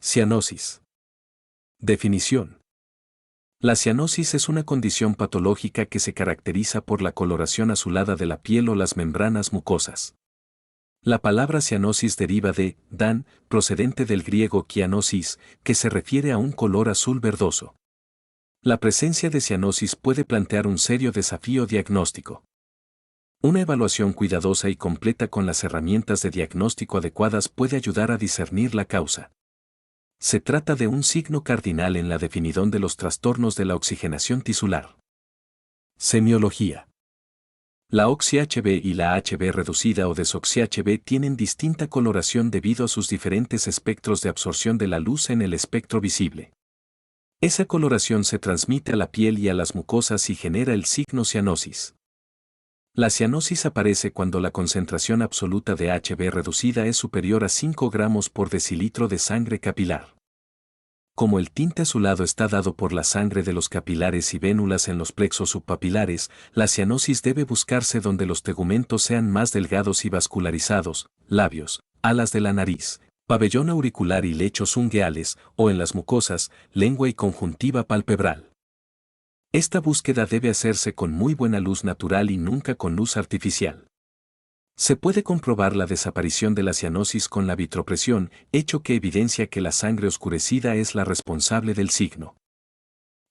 Cianosis. Definición. La cianosis es una condición patológica que se caracteriza por la coloración azulada de la piel o las membranas mucosas. La palabra cianosis deriva de dan, procedente del griego kianosis, que se refiere a un color azul verdoso. La presencia de cianosis puede plantear un serio desafío diagnóstico. Una evaluación cuidadosa y completa con las herramientas de diagnóstico adecuadas puede ayudar a discernir la causa. Se trata de un signo cardinal en la definición de los trastornos de la oxigenación tisular. Semiología. La oxi-HB y la HB reducida o desoxi-HB tienen distinta coloración debido a sus diferentes espectros de absorción de la luz en el espectro visible. Esa coloración se transmite a la piel y a las mucosas y genera el signo cianosis. La cianosis aparece cuando la concentración absoluta de HB reducida es superior a 5 gramos por decilitro de sangre capilar. Como el tinte azulado está dado por la sangre de los capilares y vénulas en los plexos subpapilares, la cianosis debe buscarse donde los tegumentos sean más delgados y vascularizados, labios, alas de la nariz, pabellón auricular y lechos ungueales, o en las mucosas, lengua y conjuntiva palpebral. Esta búsqueda debe hacerse con muy buena luz natural y nunca con luz artificial. Se puede comprobar la desaparición de la cianosis con la vitropresión, hecho que evidencia que la sangre oscurecida es la responsable del signo.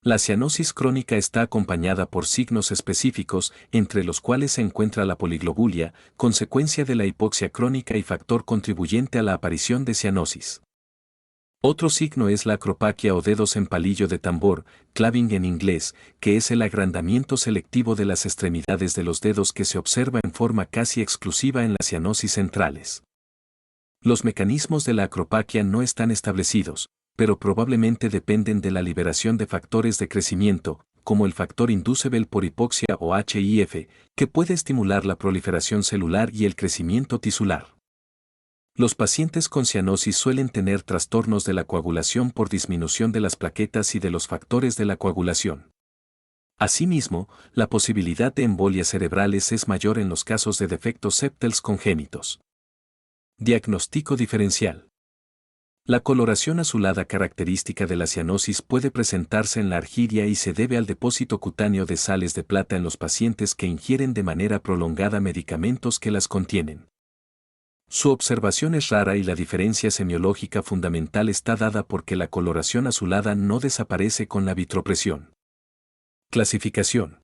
La cianosis crónica está acompañada por signos específicos, entre los cuales se encuentra la poliglobulia, consecuencia de la hipoxia crónica y factor contribuyente a la aparición de cianosis. Otro signo es la acropaquia o dedos en palillo de tambor, claving en inglés, que es el agrandamiento selectivo de las extremidades de los dedos que se observa en forma casi exclusiva en las cianosis centrales. Los mecanismos de la acropaquia no están establecidos, pero probablemente dependen de la liberación de factores de crecimiento, como el factor inducible por hipoxia o HIF, que puede estimular la proliferación celular y el crecimiento tisular. Los pacientes con cianosis suelen tener trastornos de la coagulación por disminución de las plaquetas y de los factores de la coagulación. Asimismo, la posibilidad de embolias cerebrales es mayor en los casos de defectos septels congénitos. Diagnóstico diferencial. La coloración azulada característica de la cianosis puede presentarse en la argiria y se debe al depósito cutáneo de sales de plata en los pacientes que ingieren de manera prolongada medicamentos que las contienen. Su observación es rara y la diferencia semiológica fundamental está dada porque la coloración azulada no desaparece con la vitropresión. Clasificación.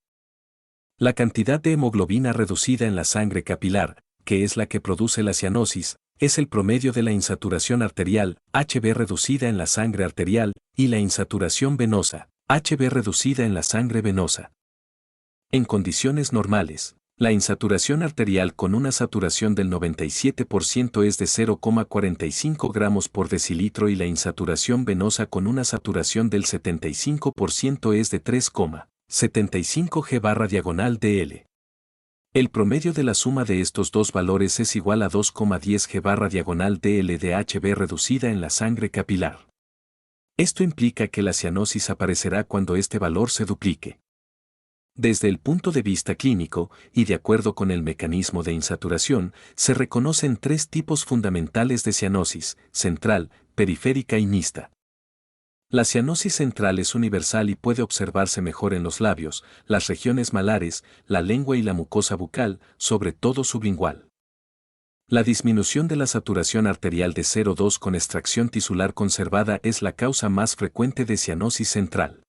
La cantidad de hemoglobina reducida en la sangre capilar, que es la que produce la cianosis, es el promedio de la insaturación arterial, HB reducida en la sangre arterial, y la insaturación venosa, HB reducida en la sangre venosa. En condiciones normales, la insaturación arterial con una saturación del 97% es de 0,45 gramos por decilitro y la insaturación venosa con una saturación del 75% es de 3,75 g/dl. El promedio de la suma de estos dos valores es igual a 2,10 g/dl de HB reducida en la sangre capilar. Esto implica que la cianosis aparecerá cuando este valor se duplique. Desde el punto de vista clínico, y de acuerdo con el mecanismo de insaturación, se reconocen tres tipos fundamentales de cianosis: central, periférica y mixta. La cianosis central es universal y puede observarse mejor en los labios, las regiones malares, la lengua y la mucosa bucal, sobre todo sublingual. La disminución de la saturación arterial de 0,2 con extracción tisular conservada es la causa más frecuente de cianosis central.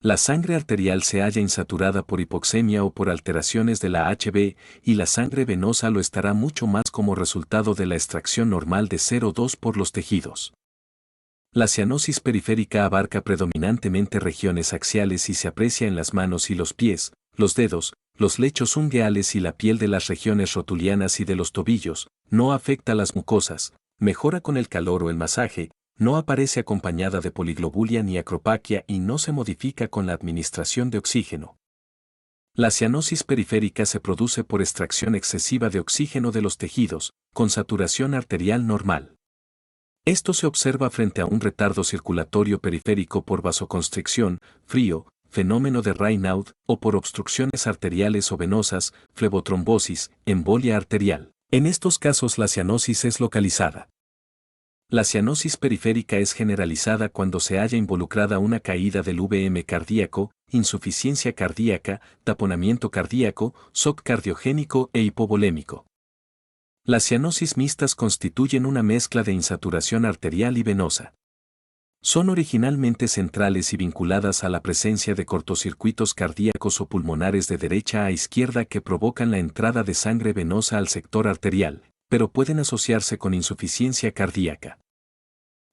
La sangre arterial se halla insaturada por hipoxemia o por alteraciones de la HB, y la sangre venosa lo estará mucho más como resultado de la extracción normal de 0,2 por los tejidos. La cianosis periférica abarca predominantemente regiones axiales y se aprecia en las manos y los pies, los dedos, los lechos ungueales y la piel de las regiones rotulianas y de los tobillos. No afecta a las mucosas, mejora con el calor o el masaje, no aparece acompañada de poliglobulia ni acropaquia y no se modifica con la administración de oxígeno. La cianosis periférica se produce por extracción excesiva de oxígeno de los tejidos, con saturación arterial normal. Esto se observa frente a un retardo circulatorio periférico por vasoconstricción, frío, fenómeno de Raynaud, o por obstrucciones arteriales o venosas, flebotrombosis, embolia arterial. En estos casos la cianosis es localizada. La cianosis periférica es generalizada cuando se halla involucrada una caída del VM cardíaco, insuficiencia cardíaca, taponamiento cardíaco, shock cardiogénico e hipovolémico. Las cianosis mixtas constituyen una mezcla de insaturación arterial y venosa. Son originalmente centrales y vinculadas a la presencia de cortocircuitos cardíacos o pulmonares de derecha a izquierda que provocan la entrada de sangre venosa al sector arterial, pero pueden asociarse con insuficiencia cardíaca.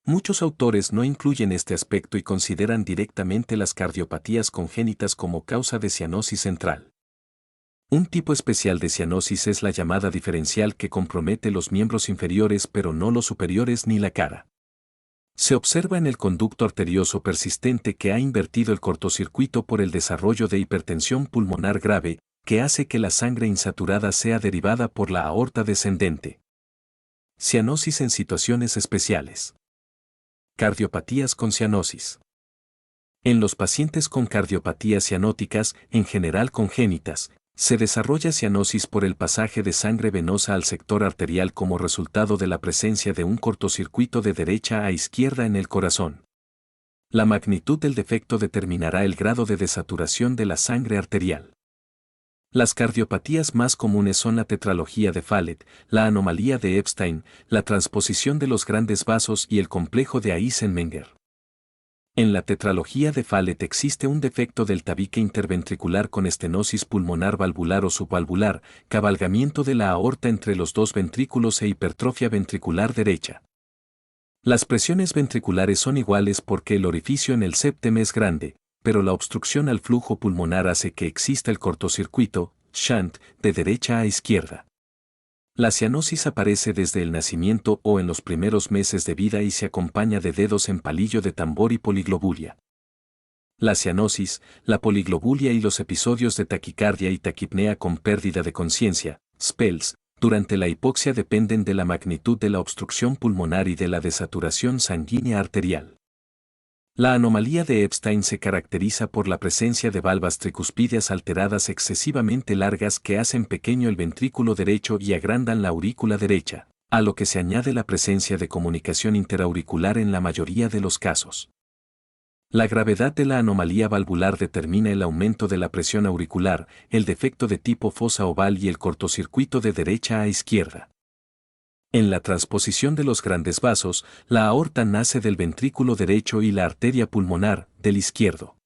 Muchos autores no incluyen este aspecto y consideran directamente las cardiopatías congénitas como causa de cianosis central. Un tipo especial de cianosis es la llamada diferencial que compromete los miembros inferiores pero no los superiores ni la cara. Se observa en el conducto arterioso persistente que ha invertido el cortocircuito por el desarrollo de hipertensión pulmonar grave, que hace que la sangre insaturada sea derivada por la aorta descendente. Cianosis en situaciones especiales. Cardiopatías con cianosis. En los pacientes con cardiopatías cianóticas, en general congénitas, se desarrolla cianosis por el pasaje de sangre venosa al sector arterial como resultado de la presencia de un cortocircuito de derecha a izquierda en el corazón. La magnitud del defecto determinará el grado de desaturación de la sangre arterial. Las cardiopatías más comunes son la tetralogía de Fallot, la anomalía de Epstein, la transposición de los grandes vasos y el complejo de Eisenmenger. En la tetralogía de Fallot existe un defecto del tabique interventricular con estenosis pulmonar valvular o subvalvular, cabalgamiento de la aorta entre los dos ventrículos e hipertrofia ventricular derecha. Las presiones ventriculares son iguales porque el orificio en el septum es grande, pero la obstrucción al flujo pulmonar hace que exista el cortocircuito, shunt, de derecha a izquierda. La cianosis aparece desde el nacimiento o en los primeros meses de vida y se acompaña de dedos en palillo de tambor y poliglobulia. La cianosis, la poliglobulia y los episodios de taquicardia y taquipnea con pérdida de conciencia, spells, durante la hipoxia dependen de la magnitud de la obstrucción pulmonar y de la desaturación sanguínea arterial. La anomalía de Epstein se caracteriza por la presencia de valvas tricuspídeas alteradas excesivamente largas que hacen pequeño el ventrículo derecho y agrandan la aurícula derecha, a lo que se añade la presencia de comunicación interauricular en la mayoría de los casos. La gravedad de la anomalía valvular determina el aumento de la presión auricular, el defecto de tipo fosa oval y el cortocircuito de derecha a izquierda. En la transposición de los grandes vasos, la aorta nace del ventrículo derecho y la arteria pulmonar, del izquierdo.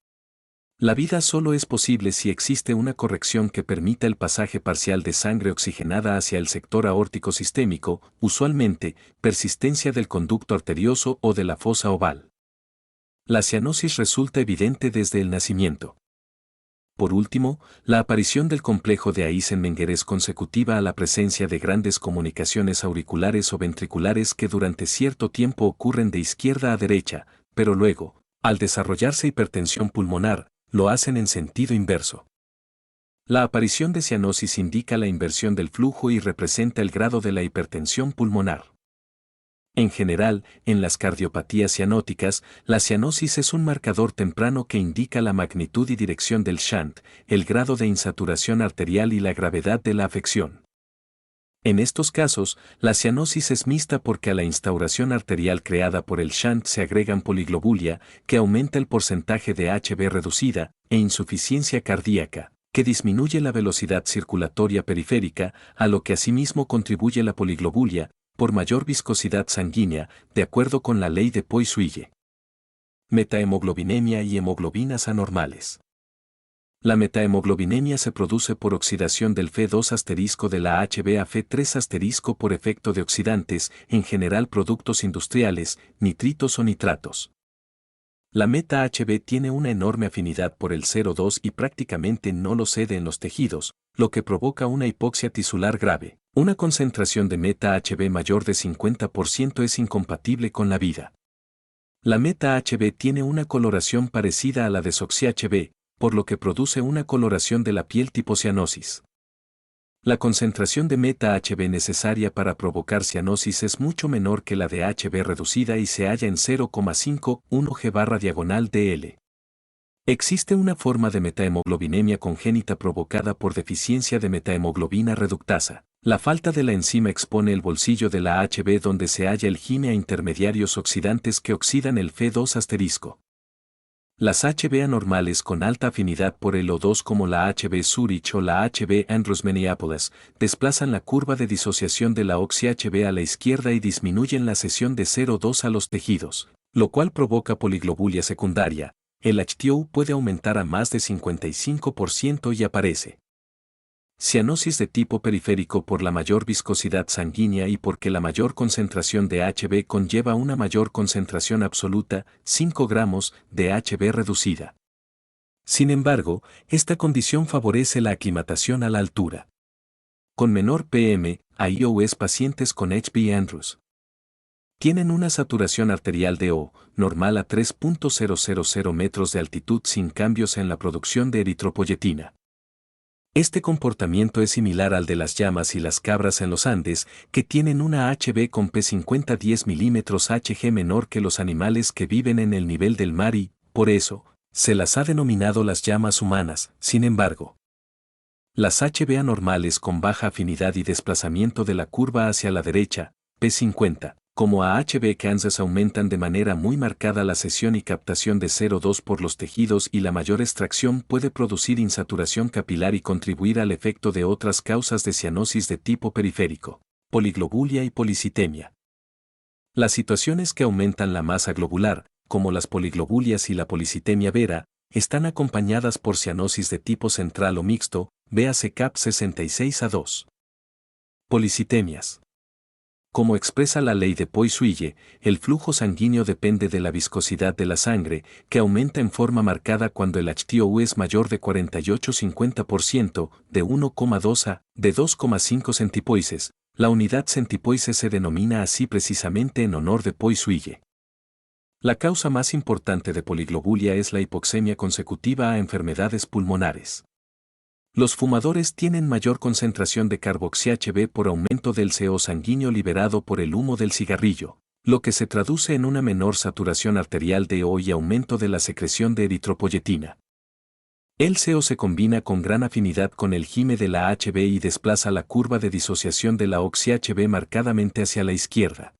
La vida solo es posible si existe una corrección que permita el pasaje parcial de sangre oxigenada hacia el sector aórtico sistémico, usualmente, persistencia del conducto arterioso o de la fosa oval. La cianosis resulta evidente desde el nacimiento. Por último, la aparición del complejo de Eisenmenger es consecutiva a la presencia de grandes comunicaciones auriculares o ventriculares que durante cierto tiempo ocurren de izquierda a derecha, pero luego, al desarrollarse hipertensión pulmonar, lo hacen en sentido inverso. La aparición de cianosis indica la inversión del flujo y representa el grado de la hipertensión pulmonar. En general, en las cardiopatías cianóticas, la cianosis es un marcador temprano que indica la magnitud y dirección del shunt, el grado de insaturación arterial y la gravedad de la afección. En estos casos, la cianosis es mixta porque a la instauración arterial creada por el shunt se agregan poliglobulia, que aumenta el porcentaje de HB reducida, e insuficiencia cardíaca, que disminuye la velocidad circulatoria periférica, a lo que asimismo contribuye la poliglobulia, por mayor viscosidad sanguínea, de acuerdo con la ley de Poiseuille. Metahemoglobinemia y hemoglobinas anormales. La metahemoglobinemia se produce por oxidación del Fe2 de la HB a Fe3 por efecto de oxidantes, en general productos industriales, nitritos o nitratos. La meta-HB tiene una enorme afinidad por el 0,2 y prácticamente no lo cede en los tejidos, lo que provoca una hipoxia tisular grave. Una concentración de meta-HB mayor de 50% es incompatible con la vida. La meta-HB tiene una coloración parecida a la desoxy-HB, por lo que produce una coloración de la piel tipo cianosis. La concentración de meta-HB necesaria para provocar cianosis es mucho menor que la de HB reducida y se halla en 0,51 g/dl. Existe una forma de metahemoglobinemia congénita provocada por deficiencia de metahemoglobina reductasa, La falta de la enzima expone el bolsillo de la HB donde se halla el gine a intermediarios oxidantes que oxidan el Fe2 asterisco. Las HB anormales con alta afinidad por el O2 como la HB Zurich o la HB Andrews Minneapolis desplazan la curva de disociación de la oxi-HB a la izquierda y disminuyen la cesión de 0,2 a los tejidos, lo cual provoca poliglobulia secundaria. El HTO puede aumentar a más de 55% y aparece. Cianosis de tipo periférico por la mayor viscosidad sanguínea y porque la mayor concentración de HB conlleva una mayor concentración absoluta, 5 gramos, de HB reducida. Sin embargo, esta condición favorece la aclimatación a la altura. Con menor PM, IOS pacientes con HB Andrews tienen una saturación arterial de O normal a 3.000 metros de altitud sin cambios en la producción de eritropoyetina. Este comportamiento es similar al de las llamas y las cabras en los Andes, que tienen una HB con P50 10 mm Hg menor que los animales que viven en el nivel del mar y, por eso, se las ha denominado las llamas humanas. Sin embargo, las HB anormales con baja afinidad y desplazamiento de la curva hacia la derecha, P50, como a HB Kansas aumentan de manera muy marcada la cesión y captación de 0,2 por los tejidos y la mayor extracción puede producir insaturación capilar y contribuir al efecto de otras causas de cianosis de tipo periférico, poliglobulia y policitemia. Las situaciones que aumentan la masa globular, como las poliglobulias y la policitemia vera, están acompañadas por cianosis de tipo central o mixto, véase CAP 66A2. Policitemias. Como expresa la ley de Poiseuille, el flujo sanguíneo depende de la viscosidad de la sangre, que aumenta en forma marcada cuando el HTO es mayor de 48-50%, de 1,2 a de 2,5 centipoises. La unidad centipoise se denomina así precisamente en honor de Poiseuille. La causa más importante de poliglobulia es la hipoxemia consecutiva a enfermedades pulmonares. Los fumadores tienen mayor concentración de carboxi-HB por aumento del CO sanguíneo liberado por el humo del cigarrillo, lo que se traduce en una menor saturación arterial de O y aumento de la secreción de eritropoyetina. El CO se combina con gran afinidad con el gime de la HB y desplaza la curva de disociación de la oxi-HB marcadamente hacia la izquierda.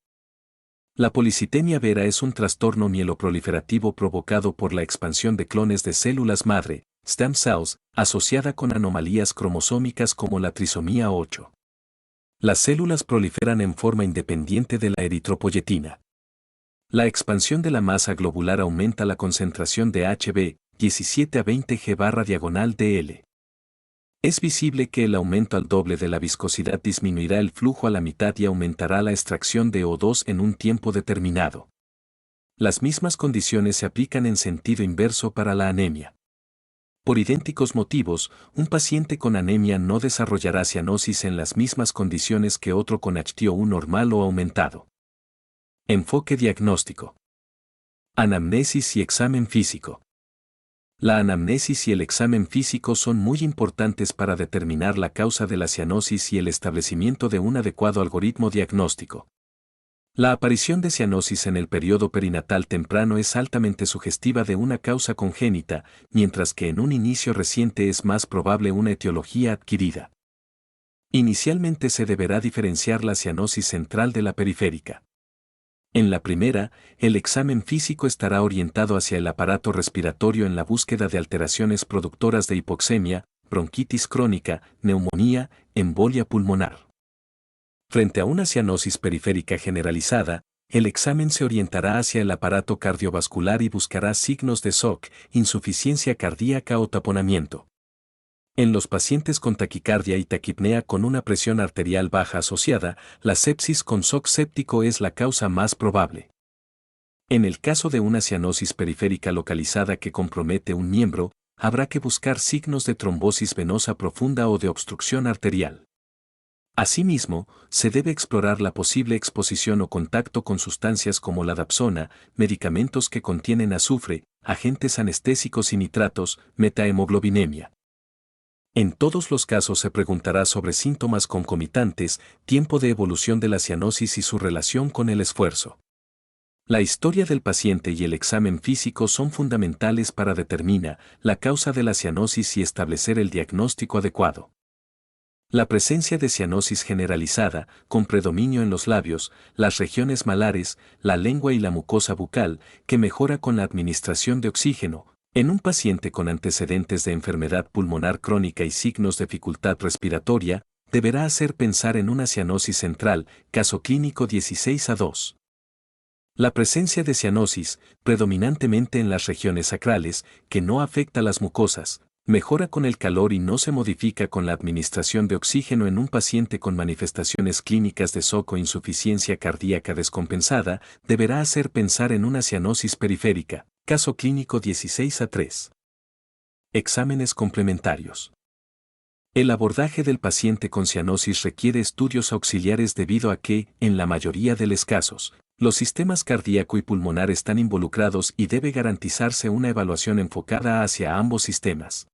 La policitemia vera es un trastorno mieloproliferativo provocado por la expansión de clones de células madre, stem cells, asociada con anomalías cromosómicas como la trisomía 8. Las células proliferan en forma independiente de la eritropoyetina. La expansión de la masa globular aumenta la concentración de HB, 17 a 20 G/diagonal-DL. Es visible que el aumento al doble de la viscosidad disminuirá el flujo a la mitad y aumentará la extracción de O2 en un tiempo determinado. Las mismas condiciones se aplican en sentido inverso para la anemia. Por idénticos motivos, un paciente con anemia no desarrollará cianosis en las mismas condiciones que otro con HTO normal o aumentado. Enfoque diagnóstico. Anamnesis y examen físico. La anamnesis y el examen físico son muy importantes para determinar la causa de la cianosis y el establecimiento de un adecuado algoritmo diagnóstico. La aparición de cianosis en el periodo perinatal temprano es altamente sugestiva de una causa congénita, mientras que en un inicio reciente es más probable una etiología adquirida. Inicialmente se deberá diferenciar la cianosis central de la periférica. En la primera, el examen físico estará orientado hacia el aparato respiratorio en la búsqueda de alteraciones productoras de hipoxemia, bronquitis crónica, neumonía, embolia pulmonar. Frente a una cianosis periférica generalizada, el examen se orientará hacia el aparato cardiovascular y buscará signos de shock, insuficiencia cardíaca o taponamiento. En los pacientes con taquicardia y taquipnea con una presión arterial baja asociada, la sepsis con shock séptico es la causa más probable. En el caso de una cianosis periférica localizada que compromete un miembro, habrá que buscar signos de trombosis venosa profunda o de obstrucción arterial. Asimismo, se debe explorar la posible exposición o contacto con sustancias como la dapsona, medicamentos que contienen azufre, agentes anestésicos y nitratos, metahemoglobinemia. En todos los casos se preguntará sobre síntomas concomitantes, tiempo de evolución de la cianosis y su relación con el esfuerzo. La historia del paciente y el examen físico son fundamentales para determinar la causa de la cianosis y establecer el diagnóstico adecuado. La presencia de cianosis generalizada, con predominio en los labios, las regiones malares, la lengua y la mucosa bucal, que mejora con la administración de oxígeno, en un paciente con antecedentes de enfermedad pulmonar crónica y signos de dificultad respiratoria, deberá hacer pensar en una cianosis central, caso clínico 16A2. La presencia de cianosis, predominantemente en las regiones sacrales, que no afecta las mucosas, mejora con el calor y no se modifica con la administración de oxígeno en un paciente con manifestaciones clínicas de SOC o insuficiencia cardíaca descompensada, deberá hacer pensar en una cianosis periférica, caso clínico 16A3. Exámenes complementarios. El abordaje del paciente con cianosis requiere estudios auxiliares debido a que, en la mayoría de los casos, los sistemas cardíaco y pulmonar están involucrados y debe garantizarse una evaluación enfocada hacia ambos sistemas.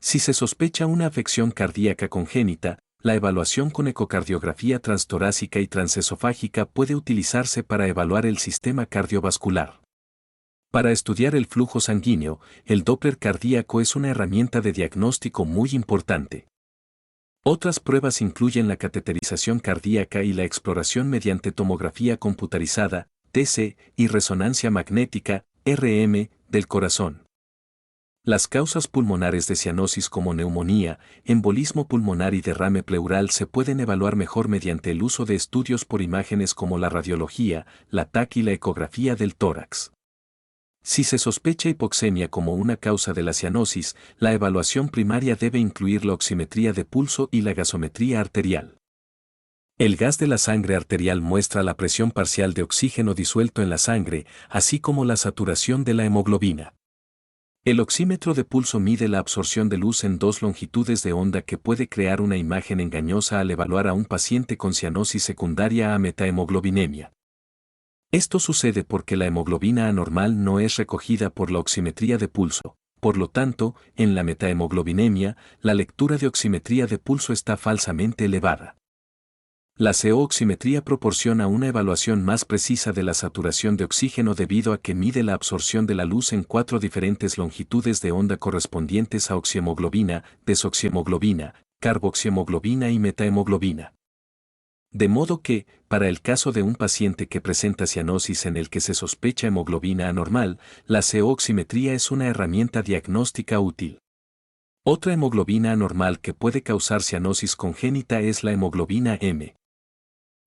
Si se sospecha una afección cardíaca congénita, la evaluación con ecocardiografía transtorácica y transesofágica puede utilizarse para evaluar el sistema cardiovascular. Para estudiar el flujo sanguíneo, el Doppler cardíaco es una herramienta de diagnóstico muy importante. Otras pruebas incluyen la cateterización cardíaca y la exploración mediante tomografía computarizada, TC, y resonancia magnética, RM, del corazón. Las causas pulmonares de cianosis como neumonía, embolismo pulmonar y derrame pleural se pueden evaluar mejor mediante el uso de estudios por imágenes como la radiología, la TAC y la ecografía del tórax. Si se sospecha hipoxemia como una causa de la cianosis, la evaluación primaria debe incluir la oximetría de pulso y la gasometría arterial. El gas de la sangre arterial muestra la presión parcial de oxígeno disuelto en la sangre, así como la saturación de la hemoglobina. El oxímetro de pulso mide la absorción de luz en dos longitudes de onda que puede crear una imagen engañosa al evaluar a un paciente con cianosis secundaria a metahemoglobinemia. Esto sucede porque la hemoglobina anormal no es recogida por la oximetría de pulso. Por lo tanto, en la metahemoglobinemia, la lectura de oximetría de pulso está falsamente elevada. La CO-oximetría proporciona una evaluación más precisa de la saturación de oxígeno debido a que mide la absorción de la luz en 4 diferentes longitudes de onda correspondientes a oxihemoglobina, desoxihemoglobina, carboxihemoglobina y metahemoglobina. De modo que, para el caso de un paciente que presenta cianosis en el que se sospecha hemoglobina anormal, la CO-oximetría es una herramienta diagnóstica útil. Otra hemoglobina anormal que puede causar cianosis congénita es la hemoglobina M.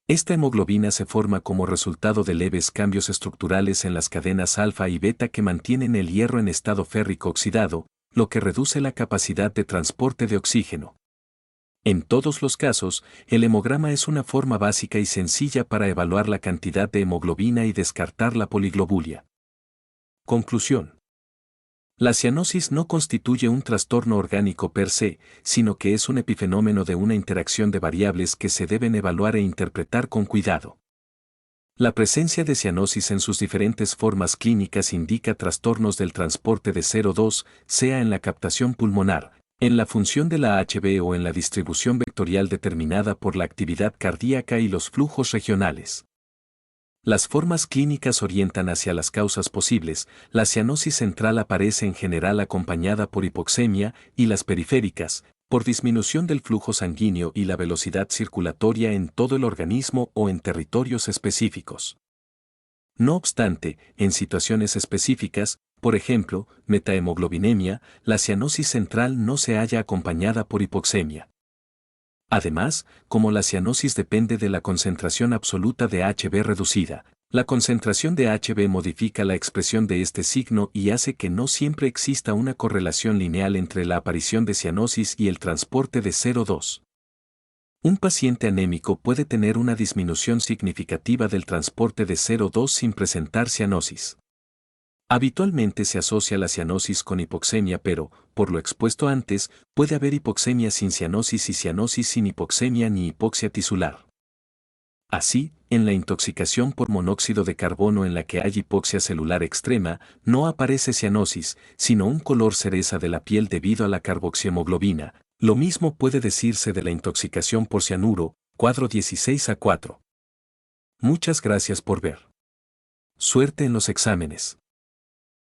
Esta hemoglobina se forma como resultado de leves cambios estructurales en las cadenas alfa y beta que mantienen el hierro en estado férrico oxidado, lo que reduce la capacidad de transporte de oxígeno. En todos los casos, el hemograma es una forma básica y sencilla para evaluar la cantidad de hemoglobina y descartar la poliglobulia. Conclusión. La cianosis no constituye un trastorno orgánico per se, sino que es un epifenómeno de una interacción de variables que se deben evaluar e interpretar con cuidado. La presencia de cianosis en sus diferentes formas clínicas indica trastornos del transporte de CO2, sea en la captación pulmonar, en la función de la HB o en la distribución vectorial determinada por la actividad cardíaca y los flujos regionales. Las formas clínicas orientan hacia las causas posibles, la cianosis central aparece en general acompañada por hipoxemia y las periféricas, por disminución del flujo sanguíneo y la velocidad circulatoria en todo el organismo o en territorios específicos. No obstante, en situaciones específicas, por ejemplo, metahemoglobinemia, la cianosis central no se halla acompañada por hipoxemia. Además, como la cianosis depende de la concentración absoluta de HB reducida, la concentración de HB modifica la expresión de este signo y hace que no siempre exista una correlación lineal entre la aparición de cianosis y el transporte de CO2. Un paciente anémico puede tener una disminución significativa del transporte de CO2 sin presentar cianosis. Habitualmente se asocia la cianosis con hipoxemia, pero, por lo expuesto antes, puede haber hipoxemia sin cianosis y cianosis sin hipoxemia ni hipoxia tisular. Así, en la intoxicación por monóxido de carbono en la que hay hipoxia celular extrema, no aparece cianosis, sino un color cereza de la piel debido a la carboxihemoglobina. Lo mismo puede decirse de la intoxicación por cianuro, cuadro 16A4. Muchas gracias por ver. Suerte en los exámenes.